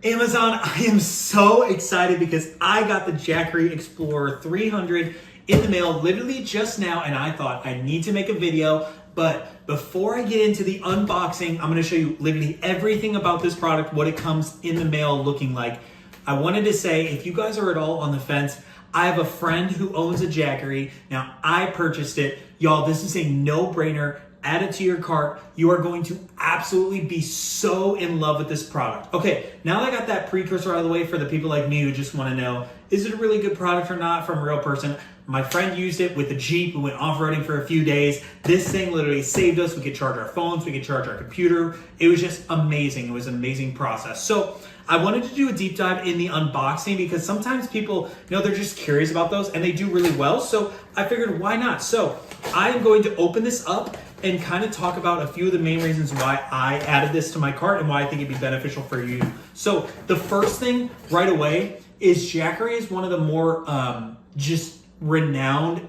Amazon, I am so excited because I got the Jackery Explorer 300 in the mail literally just now, and I thought I need to make a video. But before I get into the unboxing, I'm gonna show you literally everything about this product, what it comes in the mail looking like. I wanted to say, if you guys are at all on the fence, I have a friend who owns a Jackery. Now, I purchased it. Y'all, this is a no-brainer. Add it to your cart. You are going to absolutely be so in love with this product. Okay, now that I got that precursor out of the way for the people like me who just want to know, is it a really good product or not from a real person? My friend used it with the Jeep. We went off-roading for a few days. This thing literally saved us. We could charge our phones. We could charge our computer. It was just amazing. It was an amazing process. So I wanted to do a deep dive in the unboxing because sometimes people, they're just curious about those and they do really well. So I figured, why not? So I am going to open this up and kind of talk about a few of the main reasons why I added this to my cart and why I think it'd be beneficial for you. So the first thing right away is Jackery is one of the more just renowned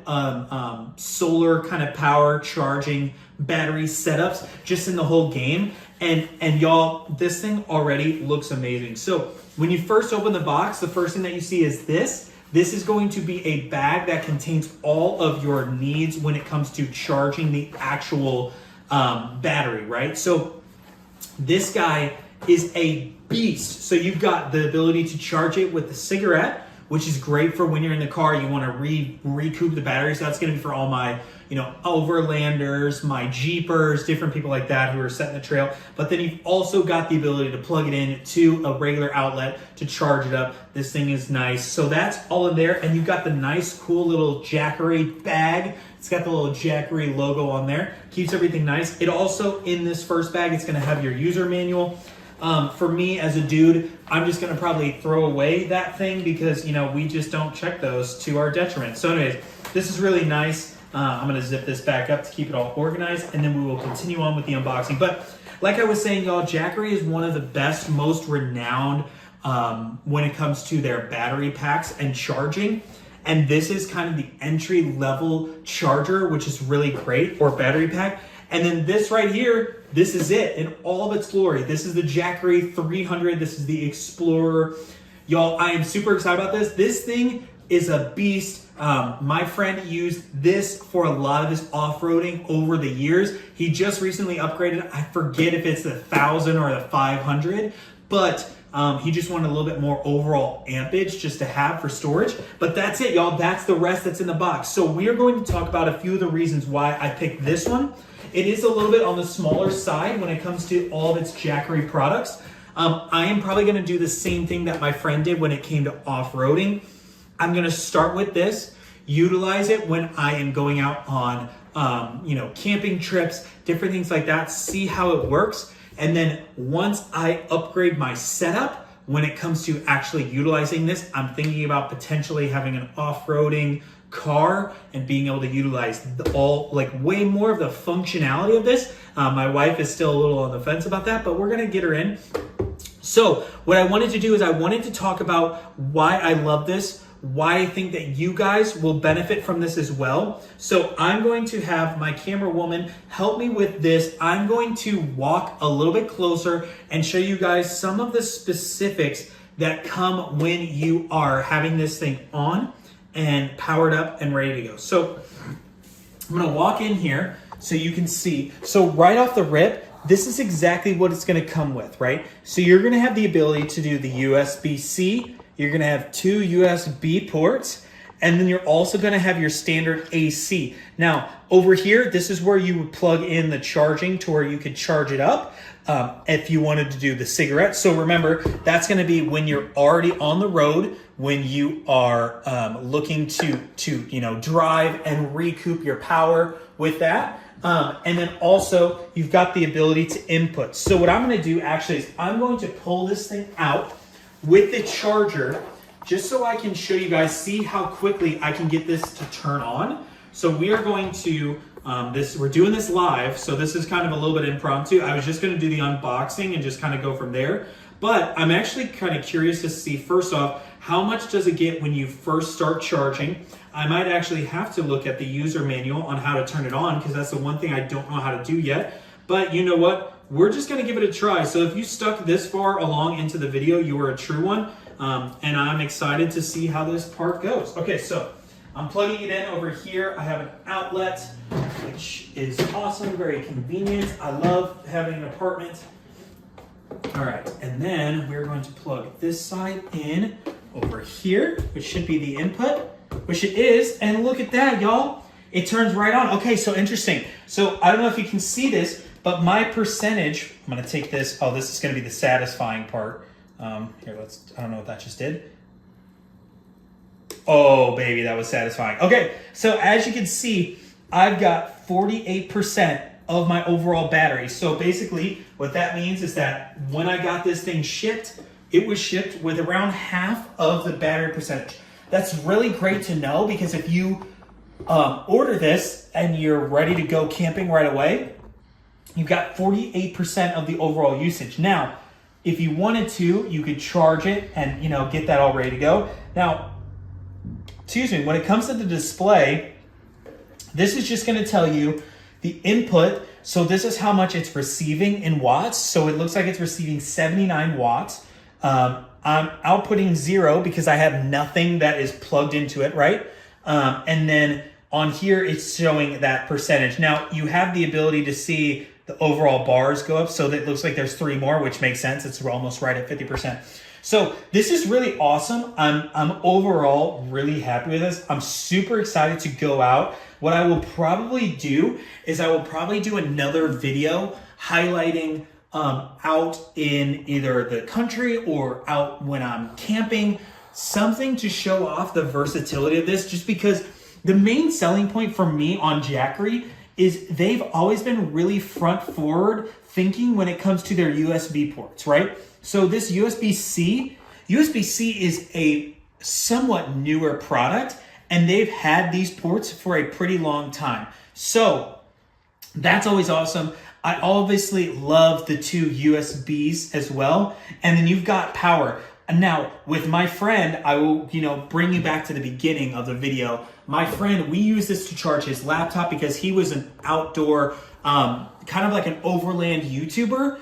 solar kind of power charging battery setups just in the whole game. And y'all, this thing already looks amazing. So when you first open the box, the first thing that you see is this. This is going to be a bag that contains all of your needs when it comes to charging the actual battery, right? So this guy is a beast. So you've got the ability to charge it with the cigarette, which is great for when you're in the car, you want to recoup the battery. So that's going to be for all my, overlanders, my Jeepers, different people like that who are setting the trail. But then you've also got the ability to plug it in to a regular outlet to charge it up. This thing is nice. So that's all in there. And you've got the nice, cool little Jackery bag. It's got the little Jackery logo on there. Keeps everything nice. It also, in this first bag, it's going to have your user manual. For me as a dude, I'm just going to probably throw away that thing because, we just don't check those to our detriment. So anyways, this is really nice. I'm going to zip this back up to keep it all organized, and then we will continue on with the unboxing. But like I was saying, y'all, Jackery is one of the best, most renowned when it comes to their battery packs and charging. And this is kind of the entry level charger, which is really great, or battery pack. And then this right here, this is it in all of its glory. This is the Jackery 300. This is the Explorer. Y'all, I am super excited about this. This thing is a beast. My friend used this for a lot of his off-roading over the years. He just recently upgraded. I forget if it's the 1000 or the 500, but he just wanted a little bit more overall ampage just to have for storage. But that's it, y'all. That's the rest that's in the box. So we are going to talk about a few of the reasons why I picked this one. It is a little bit on the smaller side when it comes to all of its Jackery products. I am probably going to do the same thing that my friend did when it came to off-roading. I'm going to start with this, utilize it when I am going out on, camping trips, different things like that, see how it works. And then once I upgrade my setup, when it comes to actually utilizing this, I'm thinking about potentially having an off-roading car and being able to utilize way more of the functionality of this. My wife is still a little on the fence about that, but we're going to get her in. So what I wanted to do is I wanted to talk about why I love this, why I think that you guys will benefit from this as well. So I'm going to have my camera woman help me with this. I'm going to walk a little bit closer and show you guys some of the specifics that come when you are having this thing on and powered up and ready to go. So I'm gonna walk in here so you can see. So right off the rip, this is exactly what it's gonna come with, right? So you're gonna have the ability to do the USB-C, you're gonna have 2 USB ports, and then you're also gonna have your standard AC. Now, over here, this is where you would plug in the charging to where you could charge it up if you wanted to do the cigarette. So remember, that's gonna be when you're already on the road, when you are looking to drive and recoup your power with that. And then also, you've got the ability to input. So what I'm gonna do actually is I'm going to pull this thing out with the charger just so I can show you guys, see how quickly I can get this to turn on. So we are going to, we're doing this live, so this is kind of a little bit impromptu. I was just gonna do the unboxing and just kind of go from there. But I'm actually kind of curious to see, first off, how much does it get when you first start charging? I might actually have to look at the user manual on how to turn it on because that's the one thing I don't know how to do yet. But you know what? we're just gonna give it a try. So if you stuck this far along into the video, you were a true one. And I'm excited to see how this part goes. Okay, so I'm plugging it in over here. I have an outlet, which is awesome, very convenient. I love having an apartment. All right, and then we're going to plug this side in over here, which should be the input, which it is. And look at that, y'all. It turns right on. Okay, so interesting. So I don't know if you can see this, but my percentage, I'm gonna take this. Oh, this is gonna be the satisfying part. Here, I don't know what that just did. Oh, baby, that was satisfying. Okay, so as you can see, I've got 48% of my overall battery. So basically, what that means is that when I got this thing shipped, it was shipped with around half of the battery percentage. That's really great to know, because if you order this and you're ready to go camping right away, you've got 48% of the overall usage. Now, if you wanted to, you could charge it and, you know, get that all ready to go. Now, excuse me, when it comes to the display, this is just going to tell you the input. So this is how much it's receiving in watts. So it looks like it's receiving 79 watts. I'm outputting 0 because I have nothing that is plugged into it, right? And then on here, it's showing that percentage. Now, you have the ability to see the overall bars go up, so that it looks like there's 3 more, which makes sense. It's almost right at 50%. So this is really awesome. I'm overall really happy with this. I'm super excited to go out. What I will probably do is I will probably do another video highlighting out in either the country or out when I'm camping, something to show off the versatility of this, just because the main selling point for me on Jackery is they've always been really front forward thinking when it comes to their USB ports, right? So this USB-C is a somewhat newer product, and they've had these ports for a pretty long time. So that's always awesome. I obviously love the 2 USBs as well. And then you've got power. Now, with my friend, I will, bring you back to the beginning of the video. My friend, we use this to charge his laptop because he was an outdoor, kind of like an overland YouTuber.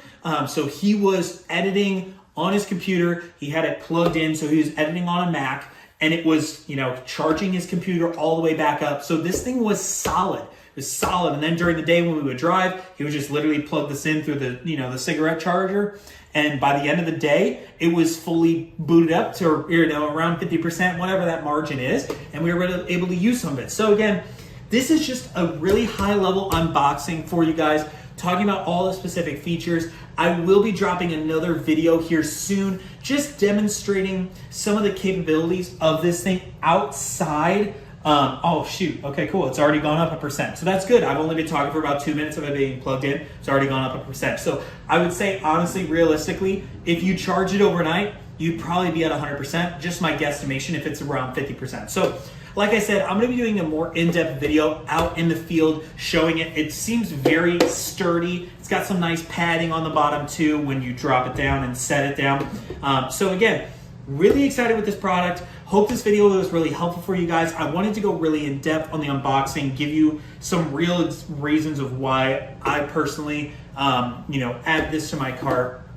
So he was editing on his computer. He had it plugged in, so he was editing on a Mac, and it was, charging his computer all the way back up. So this thing was solid. It was solid. And then during the day when we would drive, he would just literally plug this in through the, the cigarette charger. And by the end of the day, it was fully booted up to, around 50%, whatever that margin is. And we were able to use some of it. So again, this is just a really high level unboxing for you guys, talking about all the specific features. I will be dropping another video here soon, just demonstrating some of the capabilities of this thing outside. Oh shoot, okay, cool. It's already gone up 1%. So that's good. I've only been talking for about 2 minutes of it being plugged in. It's already gone up 1%. So I would say, honestly, realistically, if you charge it overnight, you'd probably be at 100%. Just my guesstimation, if it's around 50%. So like I said, I'm gonna be doing a more in-depth video out in the field showing it. It seems very sturdy. It's got some nice padding on the bottom too when you drop it down and set it down. So again, really excited with this product. Hope this video was really helpful for you guys. I wanted to go really in depth on the unboxing, give you some real reasons of why I personally, add this to my cart.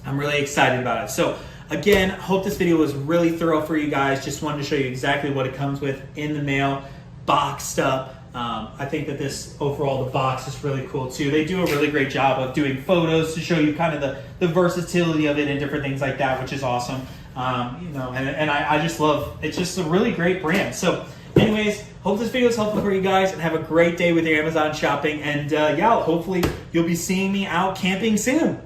I'm really excited about it. So again, hope this video was really thorough for you guys. Just wanted to show you exactly what it comes with in the mail, boxed up. I think that this overall, the box is really cool too. They do a really great job of doing photos to show you kind of the versatility of it and different things like that, which is awesome. And I just love, it's just a really great brand. So anyways, hope this video is helpful for you guys, and have a great day with your Amazon shopping. And hopefully you'll be seeing me out camping soon.